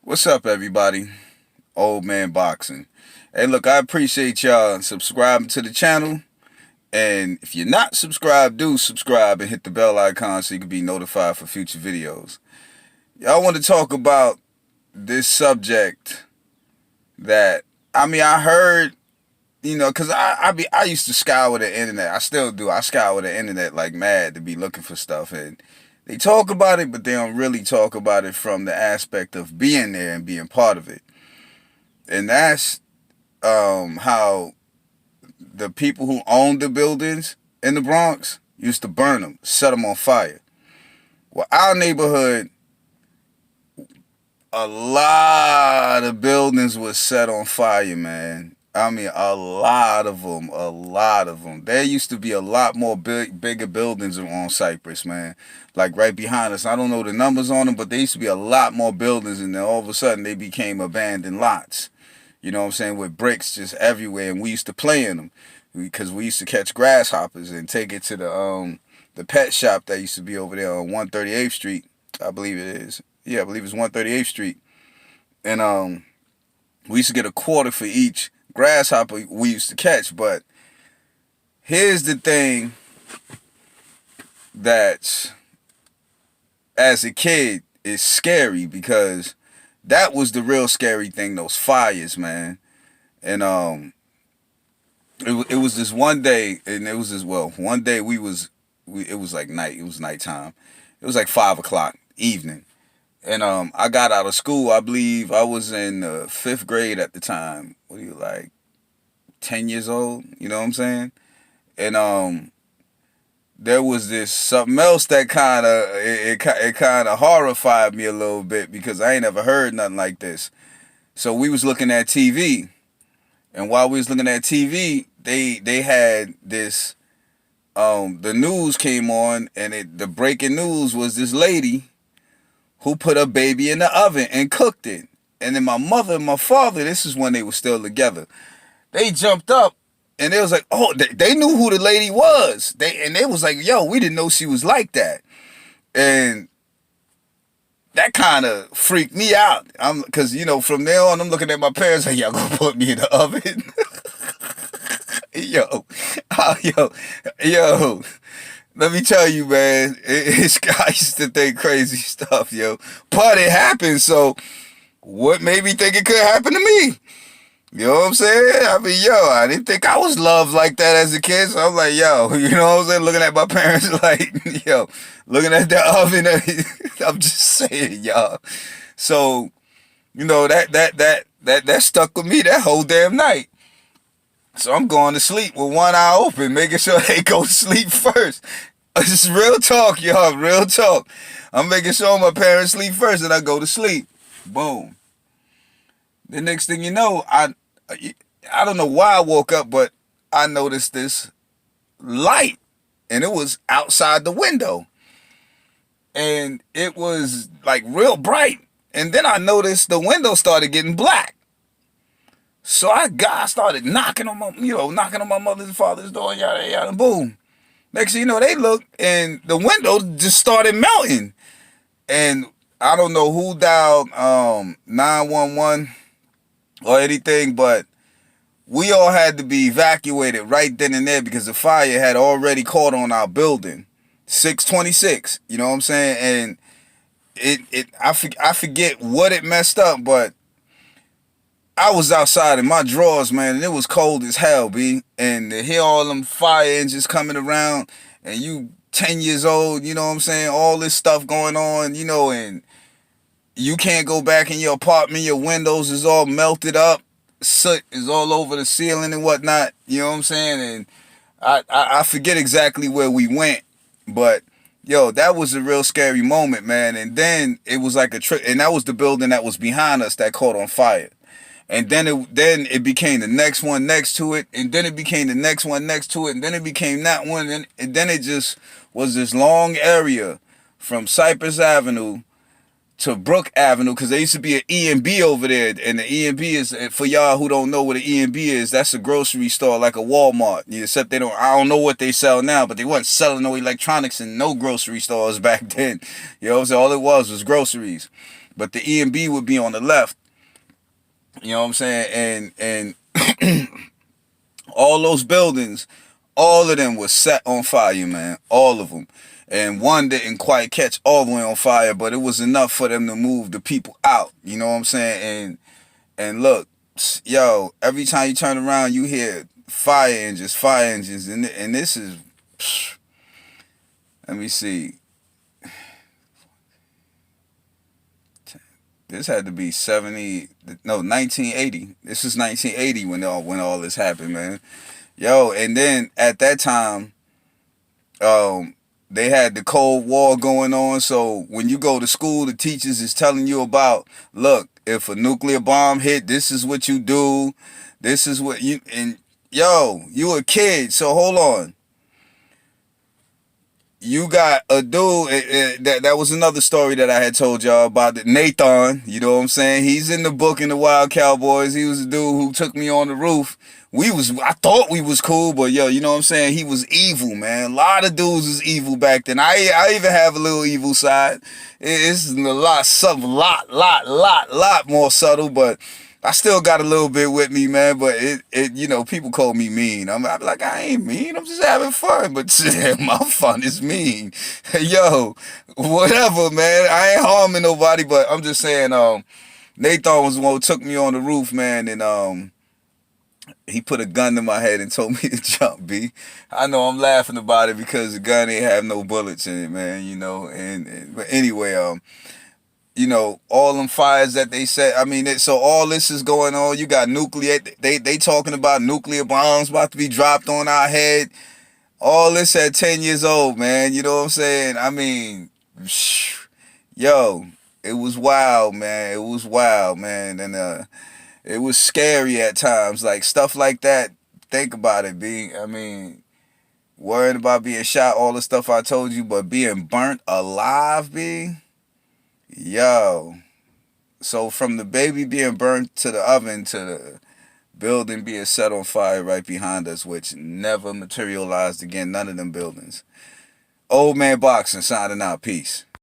What's up, everybody? Old Man Boxing. Hey, look, I appreciate y'all subscribing to the channel. And if you're not subscribed, do subscribe and hit the bell icon so you can be notified for future videos. Y'all want to talk about this subject that, I heard, because I used to scour the internet. I still do. I scour the internet like mad to be looking for stuff. And they talk about it, but they don't really talk about it from the aspect of being there and being part of it. And that's how the people who owned the buildings in the Bronx used to burn them, set them on fire. Well, our neighborhood, a lot of buildings was set on fire, man. A lot of them, a lot of them. There used to be a lot more bigger buildings on Cypress, man. Like right behind us. I don't know the numbers on them, but there used to be a lot more buildings, and then all of a sudden they became abandoned lots. You know what I'm saying? With bricks just everywhere, and we used to play in them because we used to catch grasshoppers and take it to the pet shop that used to be over there on 138th Street. I believe it is. Yeah, I believe it's 138th Street. And we used to get a quarter for each grasshopper we used to catch. But here's the thing that, as a kid, is scary because that was the real scary thing, those fires, man. And it was this one day, and it was this, one day it was like night, it was nighttime. It was like 5 o'clock evening. And I got out of school. I believe I was in the 5th grade at the time. What are you, like 10 years old? You know what I'm saying? And there was this something else that it kind of horrified me a little bit because I ain't ever heard nothing like this. So we was looking at TV, and while we was looking at TV, they had this the news came on, and the breaking news was this lady who put her baby in the oven and cooked it. And then my mother and my father, this is when they were still together, they jumped up and they was like, oh, they knew who the lady was. They was like, yo, we didn't know she was like that. And that kind of freaked me out. Cause from there on, I'm looking at my parents like, y'all gonna put me in the oven? yo, yo. Let me tell you, man, I used to think crazy stuff, yo. But it happened, so what made me think it could happen to me? You know what I'm saying? I didn't think I was loved like that as a kid, so I'm like, yo, you know what I'm saying? Looking at my parents like, yo, looking at the oven, I'm just saying, y'all. So, that stuck with me that whole damn night. So I'm going to sleep with one eye open, making sure they go to sleep first. It's real talk, y'all, real talk. I'm making sure my parents sleep first and I go to sleep. Boom. The next thing you know, I don't know why I woke up, but I noticed this light, and it was outside the window. And it was like real bright. And then I noticed the window started getting black. So I started knocking on my mother's and father's door, yada yada, boom. Next thing you know, they looked and the window just started melting. And I don't know who dialed 911 or anything, but we all had to be evacuated right then and there because the fire had already caught on our building, 626. You know what I'm saying? And I forget what it messed up, but I was outside in my drawers, man, and it was cold as hell, B. And to hear all them fire engines coming around, and you 10 years old, you know what I'm saying, all this stuff going on, and you can't go back in your apartment, your windows is all melted up, soot is all over the ceiling and whatnot, you know what I'm saying? And I forget exactly where we went, but yo, that was a real scary moment, man. And then it was like a trip, and that was the building that was behind us that caught on fire. And then it became the next one next to it, and then it became the next one next to it, and then it became that one, and then it just was this long area from Cypress Avenue to Brook Avenue, because there used to be an E&B over there, and the E&B is, for y'all who don't know what an E&B is, that's a grocery store like a Walmart, except I don't know what they sell now, but they weren't selling no electronics in no grocery stores back then. You know what I'm saying? All it was groceries. but the E and B would be on the left. You know what I'm saying? And all those buildings, all of them was set on fire, man. All of them. And one didn't quite catch all the way on fire, but it was enough for them to move the people out. You know what I'm saying? And look, yo, every time you turn around, you hear fire engines, and this is, let me see, this had to be 70, no, 1980. This is 1980 when all this happened, man. Yo, and then at that time, they had the Cold War going on. So when you go to school, the teachers is telling you about, look, if a nuclear bomb hit, this is what you do. This is what you, and yo, you a kid, so hold on. You got a dude, that was another story that I had told y'all about, Nathan, you know what I'm saying? He's in the book in the Wild Cowboys. He was the dude who took me on the roof. I thought we was cool, but yo, you know what I'm saying? He was evil, man. A lot of dudes was evil back then. I even have a little evil side. It's a lot more subtle, but I still got a little bit with me, man, but you know, people call me mean. I'm like, I ain't mean. I'm just having fun, but my fun is mean. Yo, whatever, man. I ain't harming nobody, but I'm just saying, Nathan was the one who took me on the roof, man, and he put a gun to my head and told me to jump, B. I know I'm laughing about it because the gun ain't have no bullets in it, man, you know, but anyway, you know, all them fires that they said. I mean, so all this is going on. You got nuclear. They talking about nuclear bombs about to be dropped on our head. All this at 10 years old, man. You know what I'm saying? I mean, yo, it was wild, man. It was wild, man. And it was scary at times. Like, stuff like that. Think about it, B. I mean, worrying about being shot, all the stuff I told you, but being burnt alive, B. Yo, so from the baby being burnt to the oven to the building being set on fire right behind us, which never materialized again, none of them buildings. Old man boxing signing out. Peace.